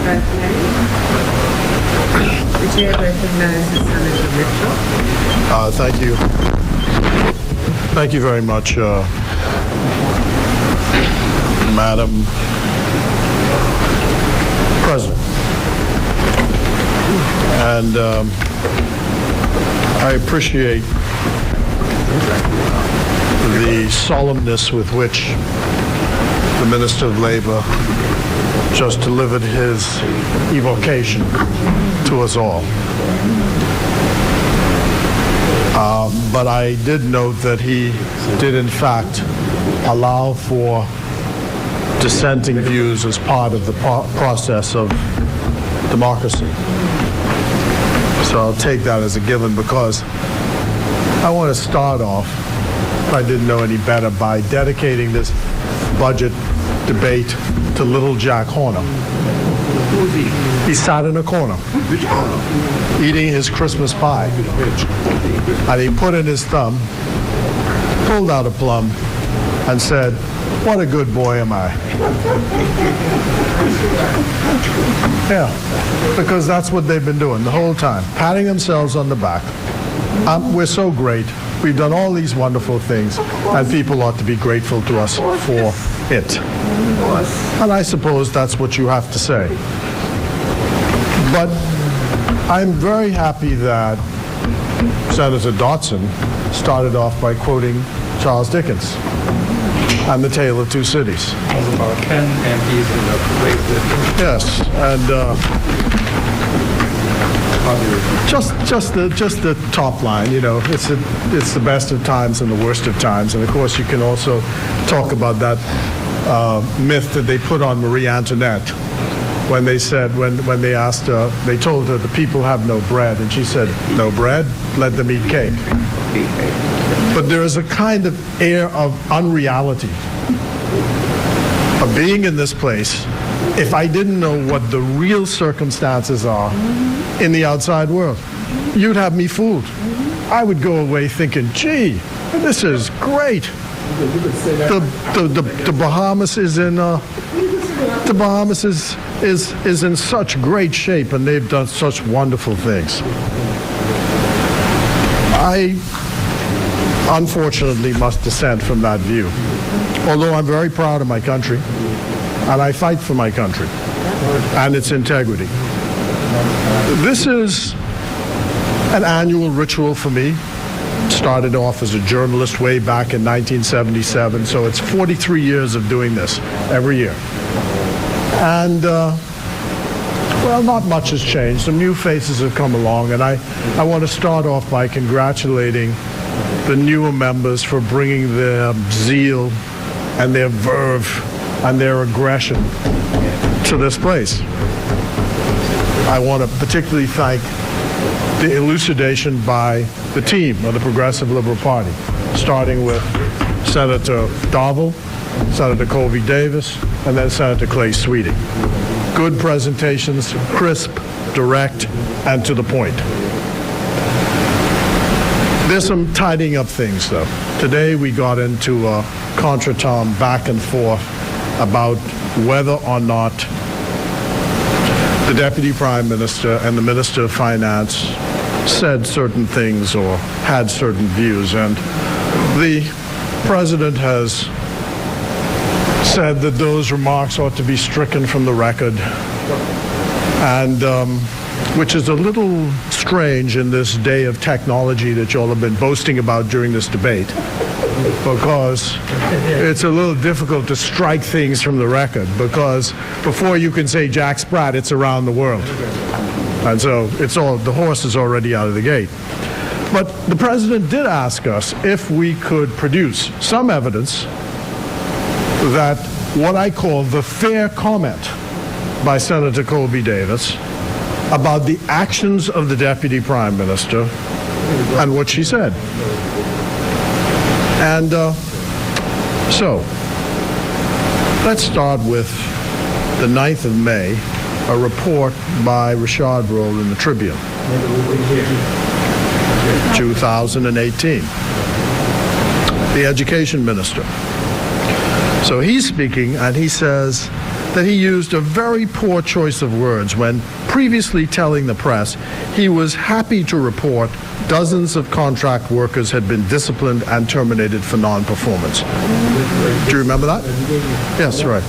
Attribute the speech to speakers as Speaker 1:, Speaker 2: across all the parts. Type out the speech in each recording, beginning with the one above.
Speaker 1: both men. The chair recognises Senator Mitchell.
Speaker 2: Thank you. Thank you very much, Madam President. And I appreciate the solemnness with which the Minister of Labor just delivered his evocation to us all. But I did note that he did in fact allow for dissenting views as part of the process of democracy. So I'll take that as a given, because I want to start off, if I didn't know any better, by dedicating this budget debate to little Jack Horner.
Speaker 3: Who's he?
Speaker 2: He sat in a corner.
Speaker 3: Which corner?
Speaker 2: Eating his Christmas pie. And he put in his thumb, pulled out a plum, and said, "What a good boy am I." Yeah, because that's what they've been doing the whole time, patting themselves on the back. We're so great. We've done all these wonderful things, and people ought to be grateful to us for it. And I suppose that's what you have to say. But I'm very happy that Senator Dotson started off by quoting Charles Dickens and The Tale of Two Cities.
Speaker 3: It's about 10 MPs in the race.
Speaker 2: Yes, and just the top line, you know, it's the best of times and the worst of times. And of course, you can also talk about that myth that they put on Marie Antoinette when they said, when they asked her, they told her the people have no bread, and she said, "No bread? Let them eat cake." But there is a kind of air of unreality of being in this place if I didn't know what the real circumstances are in the outside world. You'd have me fooled. I would go away thinking, gee, this is great. The Bahamas is in the Bahamas is in such great shape, and they've done such wonderful things. I unfortunately must dissent from that view, although I'm very proud of my country, and I fight for my country and its integrity. This is an annual ritual for me. Started off as a journalist way back in 1977, so it's 43 years of doing this every year. And, well, not much has changed. Some new faces have come along, and I want to start off by congratulating the newer members for bringing their zeal and their verve and their aggression to this place. I want to particularly thank the elucidation by the team of the Progressive Liberal Party, starting with Senator Dovell, Senator Colby Davis, and then Senator Clay Sweeting. Good presentations, crisp, direct, and to the point. There's some tidying up things, though. Today we got into a contretemps back and forth about whether or not the Deputy Prime Minister and the Minister of Finance said certain things or had certain views. And the President has said that those remarks ought to be stricken from the record, and which is a little strange in this day of technology that you all have been boasting about during this debate, because it's a little difficult to strike things from the record, because before you can say Jack Sprat, it's around the world. And so the horse is already out of the gate. But the President did ask us if we could produce some evidence that what I call the fair comment by Senator Colby Davis about the actions of the Deputy Prime Minister and what she said. And so, let's start with the 9th of May, a report by Richard Roll in the Tribune, 2018. The Education Minister. So he's speaking, and he says, that he used a very poor choice of words when previously telling the press he was happy to report dozens of contract workers had been disciplined and terminated for non-performance. Do you remember that? Yes, right.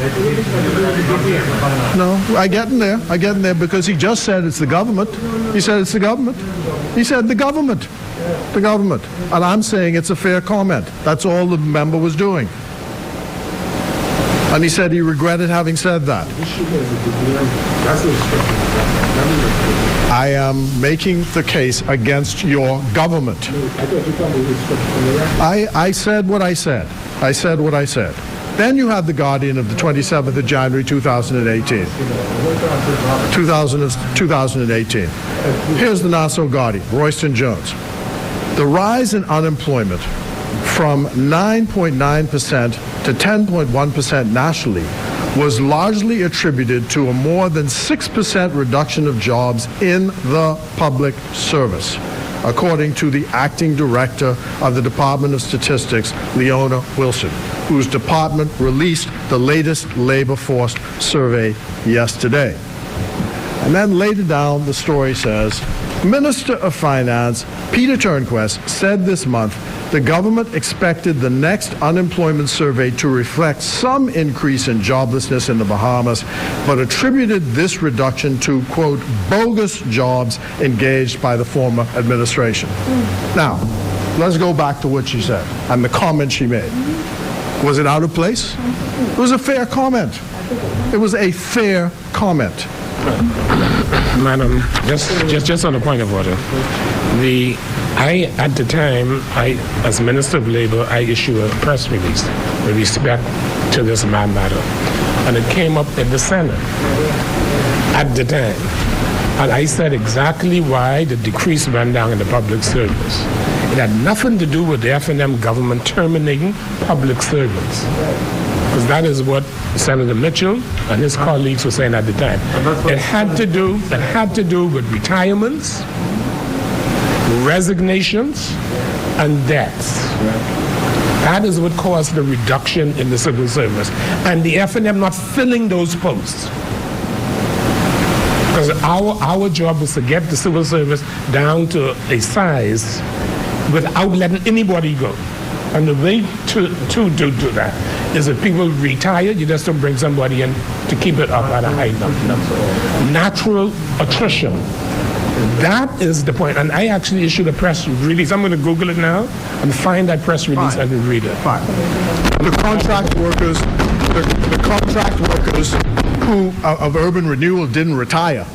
Speaker 2: No, I get in there because he just said it's the government. He said it's the government. He said the government. The government. And I'm saying it's a fair comment. That's all the member was doing. And he said he regretted having said that. I am making the case against your government. I said what I said. I said what I said. Then you have the Guardian of the 27th of January 2018. 2018. Here's the Nassau Guardian, Royston Jones. The rise in unemployment from 9.9% to 10.1% nationally was largely attributed to a more than 6% reduction of jobs in the public service, according to the acting director of the Department of Statistics, Leona Wilson, whose department released the latest labor force survey yesterday. And then later down, the story says, Minister of Finance Peter Turnquest said this month the government expected the next unemployment survey to reflect some increase in joblessness in the Bahamas, but attributed this reduction to, quote, bogus jobs engaged by the former administration. Now, let's go back to what she said and the comment she made. Was it out of place? It was a fair comment. It was a fair comment.
Speaker 4: Madam, just on a point of order, at the time, as Minister of Labor, I issued a press release with respect to this matter, and it came up in the Senate at the time, and I said exactly why the decrease went down in the public service. It had nothing to do with the F&M government terminating public servants, because that is what Senator Mitchell and his colleagues were saying at the time. It had to do with retirements, resignations, and deaths. That is what caused the reduction in the civil service, and the F&M not filling those posts. Because our job was to get the civil service down to a size without letting anybody go. And the way to do that is if people retire, you just don't bring somebody in to keep it up at a high number. Natural attrition. That is the point. And I actually issued a press release. I'm going to Google it now and find that press release and read it.
Speaker 2: Fine. The contract workers who of urban renewal didn't retire.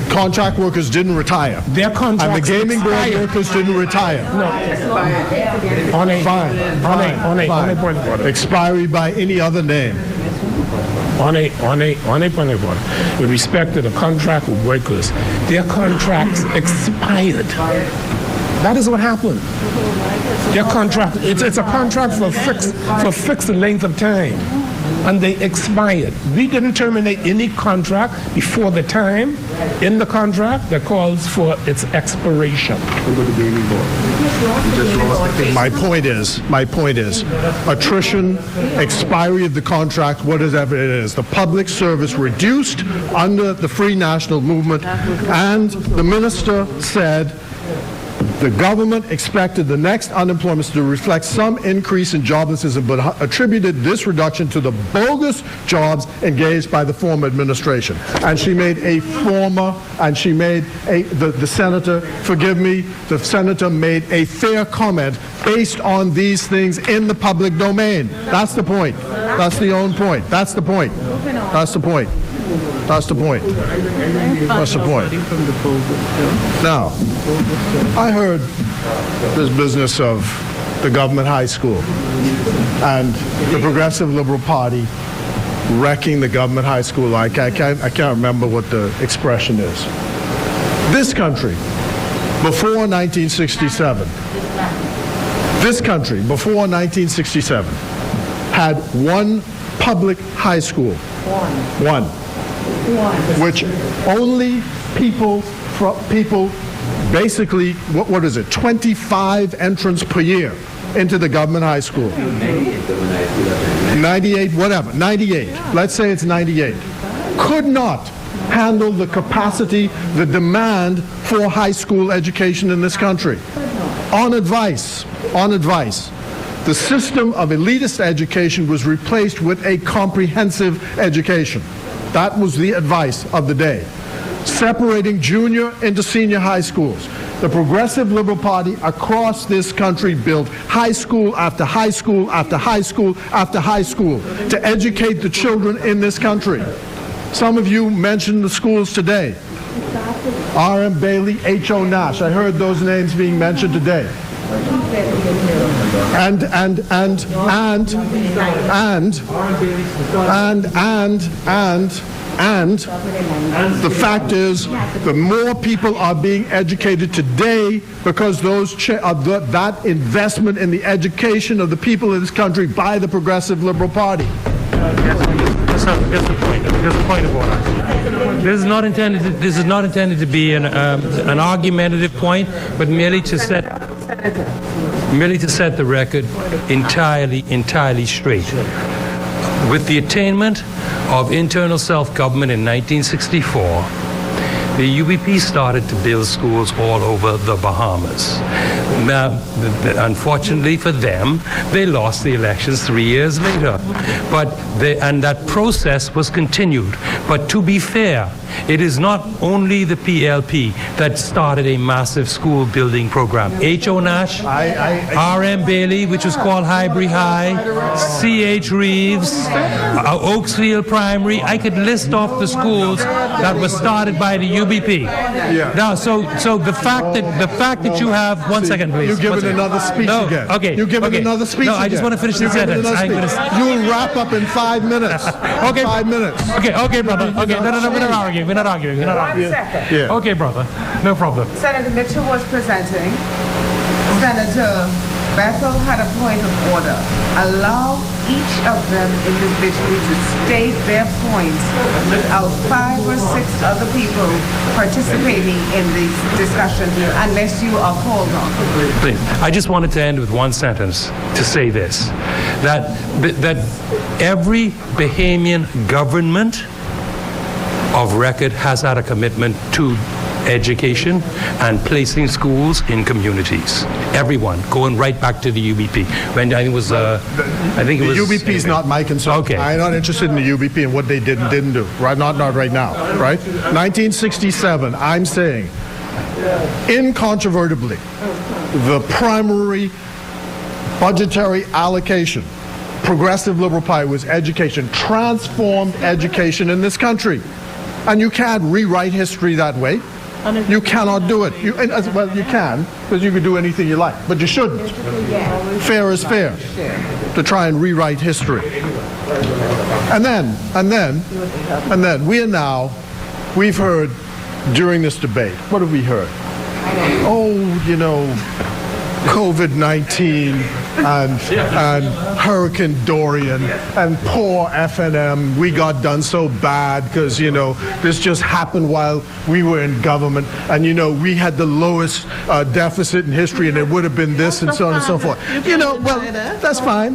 Speaker 2: Contract workers didn't retire.
Speaker 4: Their contracts
Speaker 2: and the gaming board workers didn't retire.
Speaker 4: No. On a point of order.
Speaker 2: Expiry by any other name.
Speaker 4: On a point of order. With respect to the contract workers, their contracts expired. That is what happened. Their contract, it's a contract for fixed length of time. And they expired. We didn't terminate any contract before the time in the contract that calls for its expiration.
Speaker 2: My point is, attrition, expiry of the contract, whatever it is, the public service reduced under the Free National Movement, and the minister said the government expected the next unemployment to reflect some increase in joblessness, but attributed this reduction to the bogus jobs engaged by the former administration. And she made the senator, forgive me, the senator made a fair comment based on these things in the public domain. That's the point. That's the own point. That's the point. That's the point. That's the point. That's the point. Now, I heard this business of the government high school and the Progressive Liberal Party wrecking the government high school. I can't remember what the expression is. This country, before 1967, had one public high school. One. Which only people basically, what is it, 25 entrants per year. into the government high school. 98, whatever, 98. Let's say it's 98. Could not handle the capacity, the demand for high school education in this country. On advice, the system of elitist education was replaced with a comprehensive education. That was the advice of the day. Separating junior into senior high schools. The Progressive Liberal Party across this country built high school after high school after high school after high school to educate the children in this country. Some of you mentioned the schools today. R.M. Bailey, H.O. Nash. I heard those names being mentioned today. And the fact is, the more people are being educated today because that investment in the education of the people in this country by the Progressive Liberal Party.
Speaker 5: Just a point of order. This is not intended to be an argumentative point, but merely to set the record entirely straight. With the attainment of internal self-government in 1964, the UBP started to build schools all over the Bahamas. Now, unfortunately for them, they lost the elections 3 years later. And that process was continued. But to be fair, it is not only the PLP that started a massive school building program. H.O. Nash, R.M. Bailey, which was called Highbury High, C.H. Reeves, Oaksfield Primary. I could list off the schools that were started by the UBP.
Speaker 2: Yeah.
Speaker 5: Now, so the fact that you have 1 second, please.
Speaker 2: You're giving another speech again.
Speaker 5: Okay.
Speaker 2: You're giving another speech again.
Speaker 5: No, I just want to finish the sentence.
Speaker 2: You'll wrap up in 5 minutes.
Speaker 5: Okay.
Speaker 2: 5 minutes.
Speaker 5: Okay, brother. Okay, no, we're not arguing. We're not arguing.
Speaker 2: Yeah.
Speaker 5: Okay, brother. No problem.
Speaker 1: Senator Mitchell was presenting. Senator Bethel had a point of order. Allow each of them individually to state their points without 5 or 6 other people participating in the discussion unless you are called on.
Speaker 5: Please. I just wanted to end with one sentence to say this, that every Bahamian government of record has had a commitment to education and placing schools in communities. Everyone, going right back to the UBP. When I think it was, the
Speaker 2: UBP is not my concern.
Speaker 5: Okay.
Speaker 2: I'm not interested in the UBP and what they did and didn't do. Right? Not right now. Right? 1967. I'm saying, incontrovertibly, the primary budgetary allocation, Progressive Liberal Party, was education, transformed education in this country. And you can't rewrite history that way. You cannot do it. You can, because you can do anything you like, but you shouldn't. Fair is fair to try and rewrite history. And then we've heard during this debate, what have we heard? Oh, COVID-19 and Hurricane Dorian and poor FNM, we got done so bad because, this just happened while we were in government, and, we had the lowest deficit in history, and it would have been this and so on and so forth. Well, that's fine.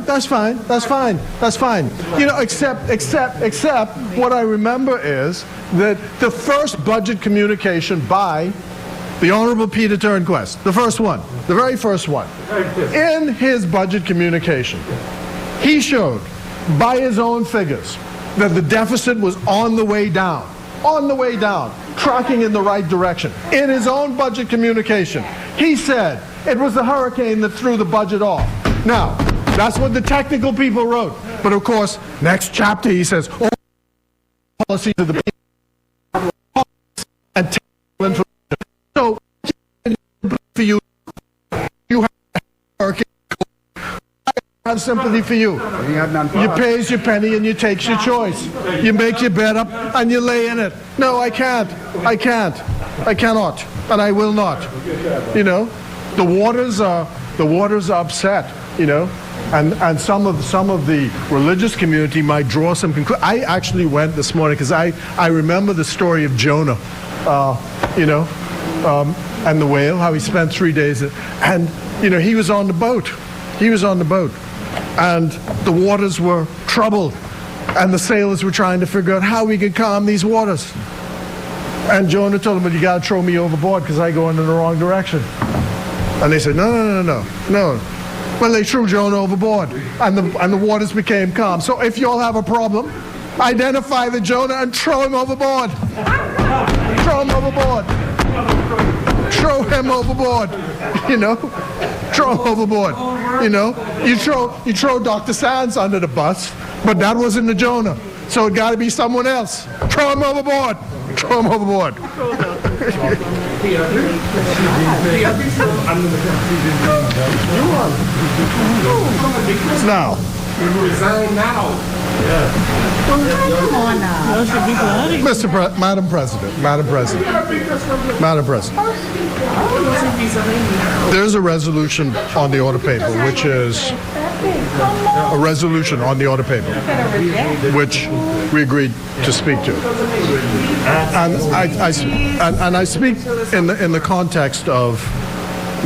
Speaker 2: Except what I remember is that the first budget communication by the Honorable Peter Turnquest, the very first one, in his budget communication, he showed by his own figures that the deficit was on the way down, tracking in the right direction. In his own budget communication, he said it was the hurricane that threw the budget off. Now, that's what the technical people wrote. But of course, next chapter he says, all policies of the people and technical information. So, for you have a hurricane. I have sympathy for you. You pays your penny and you takes your choice. You make your bed up and you lay in it. No, I can't. I cannot. And I will not. The waters are upset, and some of the religious community might draw some conclusions. I actually went this morning because I remember the story of Jonah, and the whale, how he spent 3 days, and he was on the boat, He was on the boat, and the waters were troubled, and the sailors were trying to figure out how we could calm these waters. And Jonah told them, "You got to throw me overboard because I go in the wrong direction." And they said, no. Well, they threw Jonah overboard, and the waters became calm. So if you all have a problem, identify the Jonah and throw him overboard. Throw him overboard. Throw him overboard. You know, throw him overboard. You know, you throw Dr. Sands under the bus, but that wasn't the Jonah. So it got to be someone else. Throw him overboard. Throw him overboard. Now.
Speaker 3: Resign now.
Speaker 1: Come on now.
Speaker 2: Madam President. There's a resolution on the order paper, which is a resolution on the order paper, which we agreed to speak to. And I speak in the context of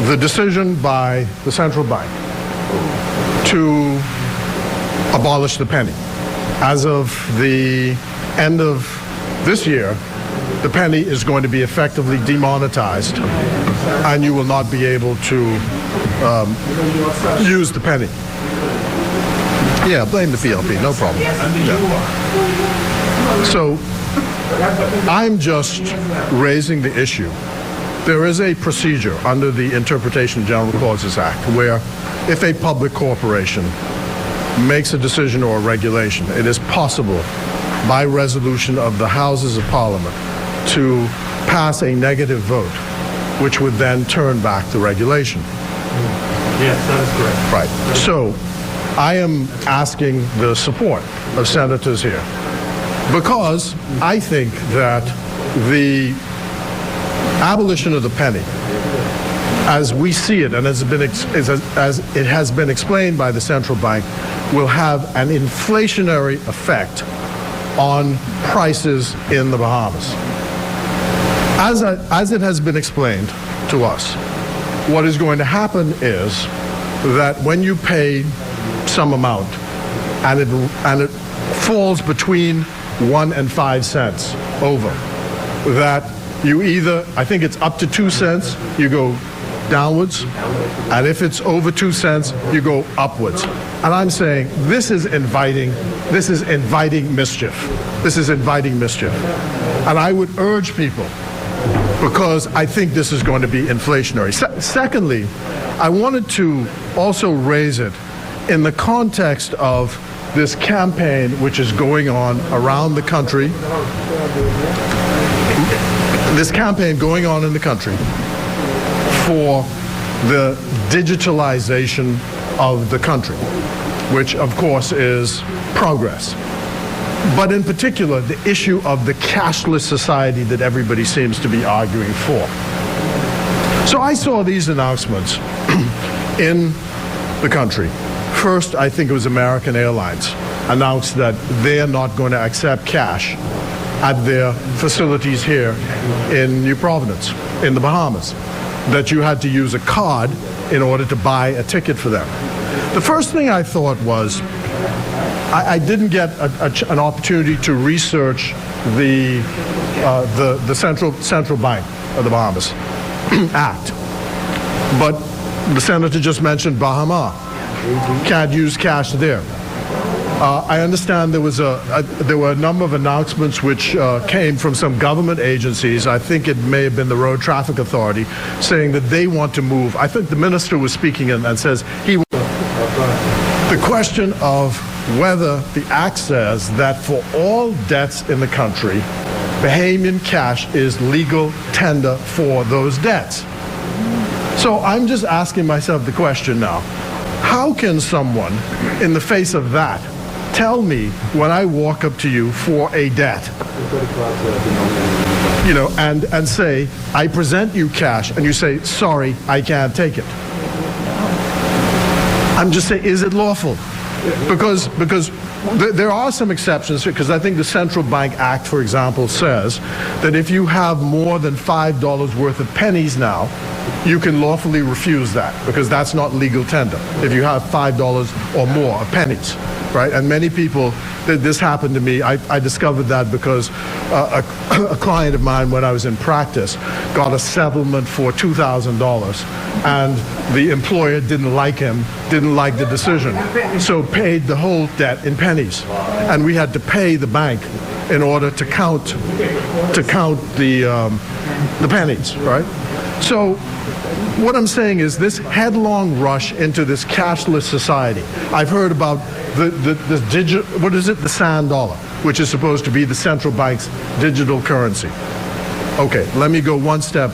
Speaker 2: the decision by the central bank to abolish the penny. As of the end of this year, the penny is going to be effectively demonetized, and you will not be able to use the penny. Yeah, blame the PLP, no problem. Yeah. So I'm just raising the issue. There is a procedure under the Interpretation of General Clauses Act where if a public corporation makes a decision or a regulation, it is possible by resolution of the Houses of Parliament to pass a negative vote, which would then turn back the regulation.
Speaker 3: Yes, that is correct.
Speaker 2: Right. So I am asking the support of senators here because I think that the abolition of the penny, as we see it and as it has been explained by the central bank, will have an inflationary effect on prices in the Bahamas. As it has been explained to us, what is going to happen is that when you pay some amount and it falls between 1 and 5 cents over, that you either, I think it's up to 2 cents, you go downwards, and if it's over 2 cents, you go upwards. And I'm saying this is inviting mischief. This is inviting mischief. And I would urge people, because I think this is going to be inflationary. Secondly, I wanted to also raise it in the context of this campaign which is going on around the country. This campaign going on in the country for the digitalization of the country, which of course is progress. But in particular, the issue of the cashless society that everybody seems to be arguing for. So I saw these announcements in the country. First, I think it was American Airlines announced that they're not going to accept cash at their facilities here in New Providence, in the Bahamas, that you had to use a card in order to buy a ticket for them. The first thing I thought was, I didn't get an opportunity to research the Central Bank of the Bahamas Act, but the senator just mentioned Bahama. Can't use cash there. I understand there were a number of announcements which came from some government agencies. I think it may have been the Road Traffic Authority, saying that they want to move. I think the minister was speaking and says the question of whether the act says that for all debts in the country, Bahamian cash is legal tender for those debts. So I'm just asking myself the question now, how can someone in the face of that tell me when I walk up to you for a debt, you know, and say, I present you cash, and you say, sorry, I can't take it. I'm just saying, is it lawful? Because there are some exceptions, because I think the Central Bank Act, for example, says that if you have more than $5 worth of pennies now, you can lawfully refuse that because that's not legal tender. If you have $5 or more of pennies, right? And many people, this happened to me. I discovered that because a client of mine, when I was in practice, got a settlement for $2,000, and the employer didn't like him, didn't like the decision, so paid the whole debt in pennies, and we had to pay the bank in order to count the pennies, right? So what I'm saying is this headlong rush into this cashless society. I've heard about the digital, what is it, the sand dollar, which is supposed to be the central bank's digital currency. Okay, let me go one step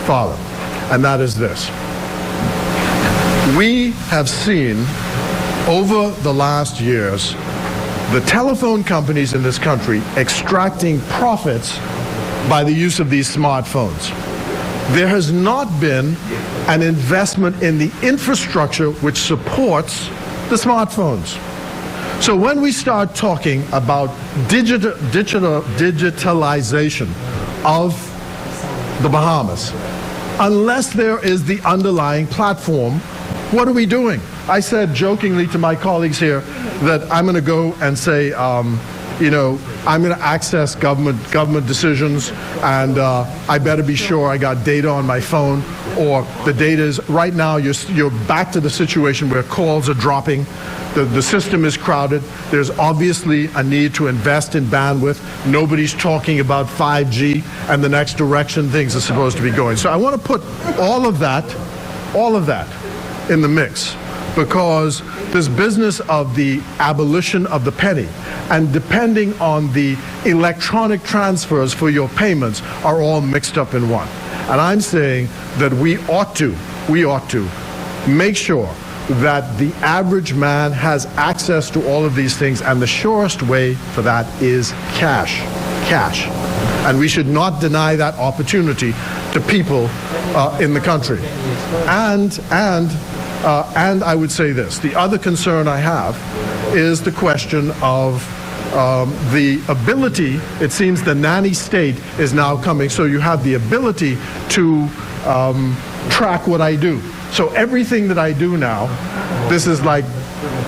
Speaker 2: farther, and that is this. We have seen over the last years the telephone companies in this country extracting profits by the use of these smartphones. There has not been an investment in the infrastructure which supports the smartphones. So when we start talking about digitalization of the Bahamas, unless there is the underlying platform, what are we doing? I said jokingly to my colleagues here that I'm going to go and say, you know, I'm going to access government decisions, and I better be sure I got data on my phone, or the data is, right now you're back to the situation where calls are dropping, the system is crowded, there's obviously a need to invest in bandwidth, nobody's talking about 5G and the next direction things are supposed to be going. So I want to put all of that in the mix, because this business of the abolition of the penny and depending on the electronic transfers for your payments are all mixed up in one. And I'm saying that we ought to make sure that the average man has access to all of these things, and the surest way for that is cash. And we should not deny that opportunity to people in the country. And I would say this, the other concern I have is the question of the ability. It seems the nanny state is now coming, so you have the ability to track what I do. So everything that I do now, this is like,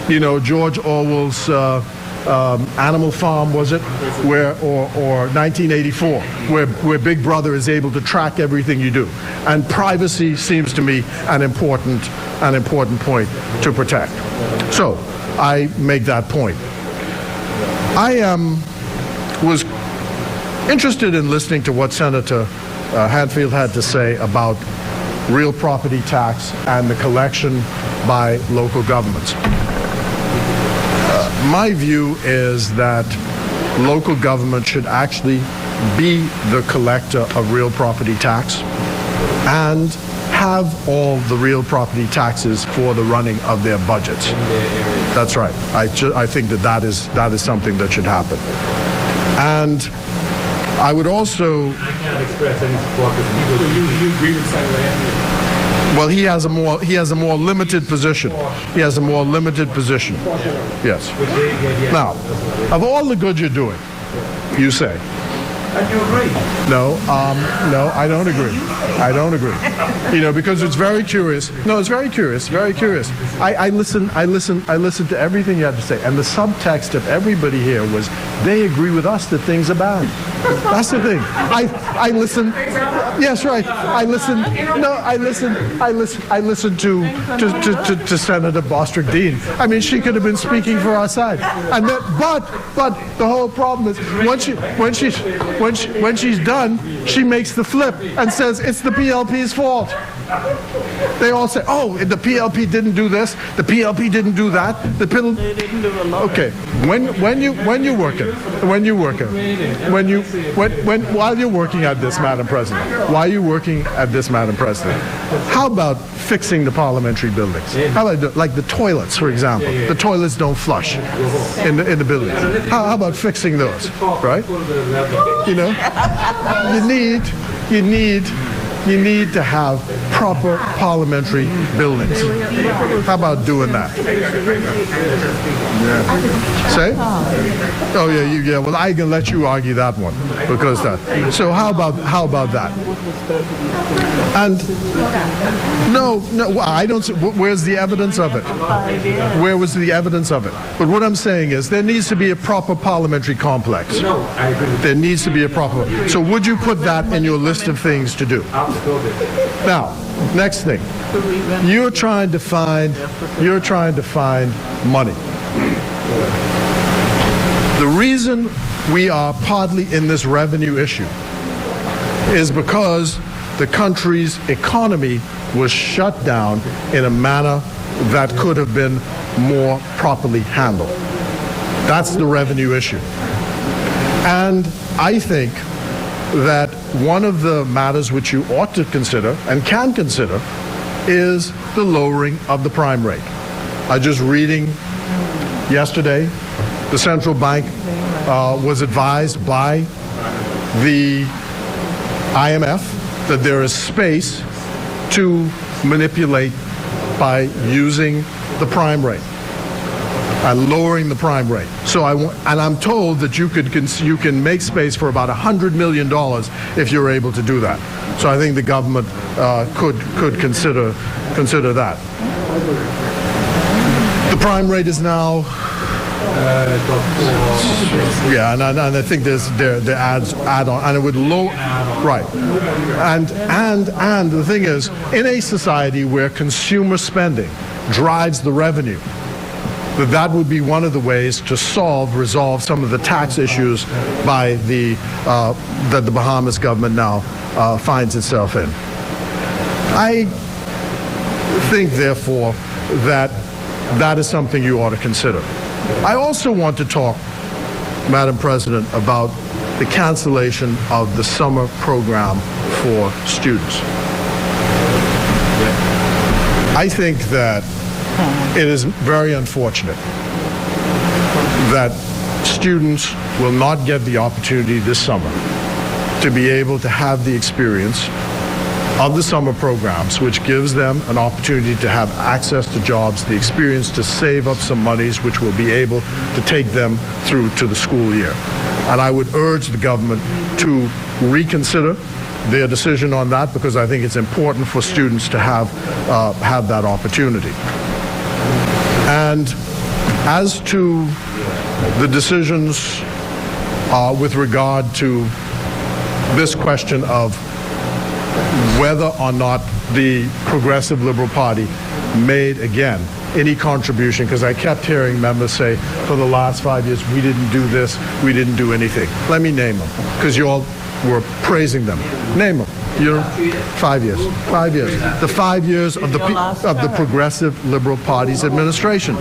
Speaker 2: you know, George Orwell's Animal Farm, was it? Or 1984, where Big Brother is able to track everything you do. And privacy seems to me an important point to protect. So I make that point. I was interested in listening to what Senator Hadfield had to say about real property tax and the collection by local governments. My view is that local government should actually be the collector of real property tax and have all the real property taxes for the running of their budgets. That's right. I think that is something that should happen. And I would also...
Speaker 3: I can't express any support because you agree with Senator Anthony.
Speaker 2: Well, he has a more limited position. He has a more limited position. Yes. Now, of all the good you're doing, you say.
Speaker 3: And you agree?
Speaker 2: No, I don't agree. I don't agree. You know, because it's very curious. No, it's very curious. Very curious. I listen to everything you have to say, and the subtext of everybody here was they agree with us that things are bad. That's the thing. I listen. Yes, right. I listen. No, I listen to Senator Bostrick Dean. I mean, she could have been speaking for our side. And that, but the whole problem is when she's done, she makes the flip and says it's the PLP's fault. They all say, "Oh, the PLP didn't do this. The PLP didn't do that. They didn't do a lot." Okay, while you're working at this, Madam President, how about fixing the parliamentary buildings? How about like the toilets, for example? The toilets don't flush in the buildings. How about fixing those? Right? You know, you need you need to have proper parliamentary buildings. How about doing that? Say? Oh yeah, well I can let you argue that one because that. So how about that? And no, I don't. Where's the evidence of it? Where was the evidence of it? But what I'm saying is there needs to be a proper parliamentary complex. There needs to be a proper. So would you put that in your list of things to do? Now, next thing. You're trying to find money. The reason we are partly in this revenue issue is because the country's economy was shut down in a manner that could have been more properly handled. That's the revenue issue. And I think that one of the matters which you ought to consider and can consider is the lowering of the prime rate. I just reading yesterday, the central bank was advised by the IMF that there is space to manipulate by using the prime rate and lowering the prime rate. So I'm told that you can make space for about $100 million if you're able to do that. So I think the government could consider that. The prime rate is now. Yeah, and I think there's the add on, and it would low, right? And the thing is, in a society where consumer spending drives the revenue, that would be one of the ways to resolve some of the tax issues by that the Bahamas government now finds itself in. I think, therefore, that is something you ought to consider. I also want to talk, Madam President, about the cancellation of the summer program for students. I think that it is very unfortunate that students will not get the opportunity this summer to be able to have the experience of the summer programs, which gives them an opportunity to have access to jobs, the experience to save up some monies which will be able to take them through to the school year. And I would urge the government to reconsider their decision on that, because I think it's important for students to have that opportunity. And as to the decisions with regard to this question of whether or not the Progressive Liberal Party made, again, any contribution, because I kept hearing members say, for the last 5 years, we didn't do this, we didn't do anything. Let me name them, because you all were praising them. Name them. 5 years. 5 years. The 5 years of the Progressive Liberal Party's administration.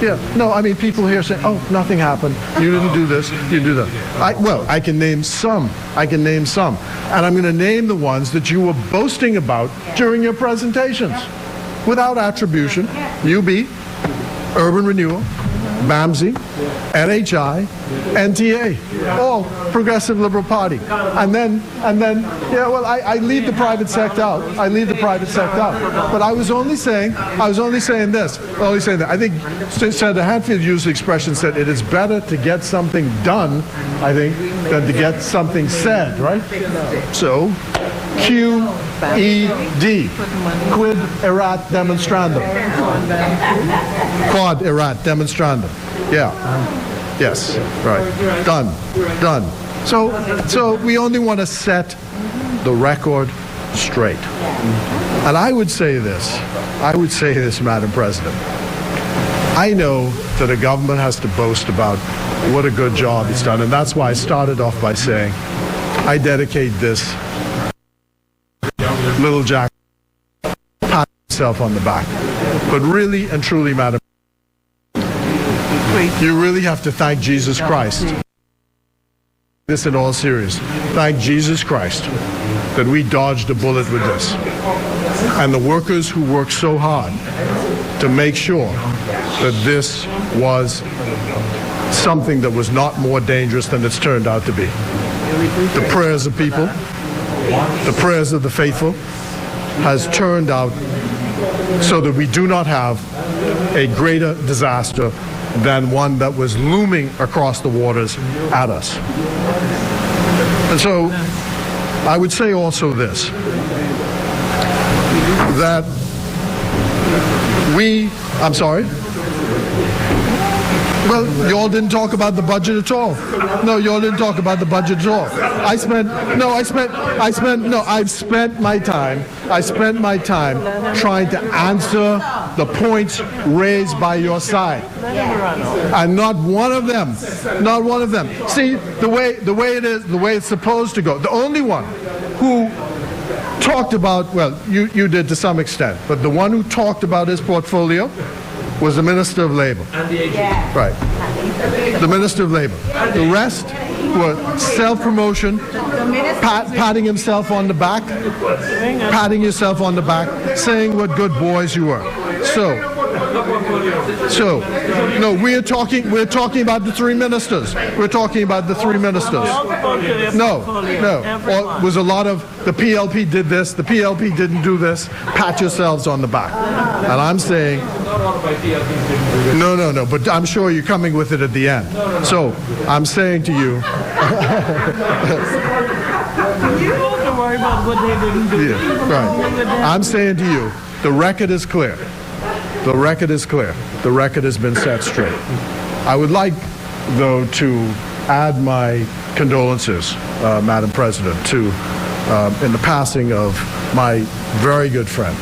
Speaker 2: Yeah. No, I mean, people here say, oh, nothing happened. You didn't do this. You didn't do that. Well, I can name some. And I'm going to name the ones that you were boasting about during your presentations. Without attribution, UB, Urban Renewal, BAMSI, NHI, NTA, all Progressive Liberal Party. And then, yeah, well, I leave the private sector out. But I was only saying this. I think Senator Hatfield used the expression, said it is better to get something done, I think, than to get something said, right? So, QED, quid erat demonstrandum. Quad erat demonstrandum. Yeah. Yes. Right. Done. So we only want to set the record straight. And I would say this, Madam President. I know that a government has to boast about what a good job it's done, and that's why I started off by saying I dedicate this little Jack, pat himself on the back. But really and truly, Madam, you really have to thank Jesus Christ. This in all seriousness. Thank Jesus Christ that we dodged a bullet with this. And the workers who worked so hard to make sure that this was something that was not more dangerous than it's turned out to be. The prayers of people, the prayers of the faithful, has turned out so that we do not have a greater disaster than one that was looming across the waters at us. And so I would say also this, that I'm sorry? Well, y'all didn't talk about the budget at all. No, y'all didn't talk about the budget at all. I've spent my time trying to answer the points raised by your side. And not one of them. See, the way it is, the way it's supposed to go. The only one who talked about, well, you did to some extent, but the one who talked about his portfolio was the Minister of Labor. Right. The Minister of Labor. The rest were self-promotion, patting himself on the back, saying what good boys you were. So, no, we're talking about the three ministers. We're talking about the three ministers. No. Or was a lot of the PLP did this, the PLP didn't do this. Pat yourselves on the back. And I'm saying, no, but I'm sure you're coming with it at the end. So, I'm saying to you,
Speaker 6: You don't have to worry about what they didn't do.
Speaker 2: Yeah, right. I'm saying to you, the record is clear. The record is clear. The record has been set straight. I would like, though, to add my condolences, Madam President, to in the passing of my very good friend,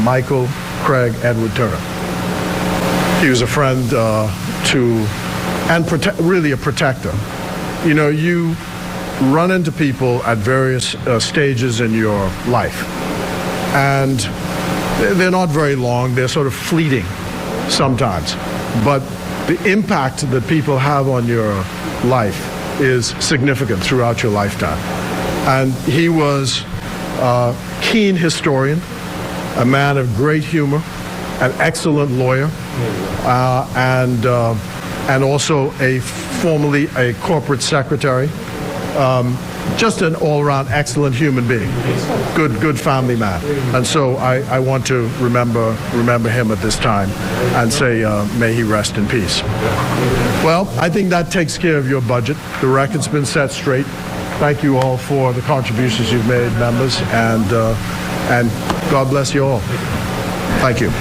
Speaker 2: Michael Craig Edward Turner. He was a friend and really a protector. You know, you run into people at various stages in your life, and they're not very long. They're sort of fleeting sometimes. But the impact that people have on your life is significant throughout your lifetime. And he was a keen historian, a man of great humor, an excellent lawyer, and also formerly a corporate secretary. Just an all-around excellent human being, good family man, and so I want to remember him at this time and say may he rest in peace. Well, I think that takes care of your budget. The record's been set straight. Thank you all for the contributions you've made, members, and God bless you all. Thank you.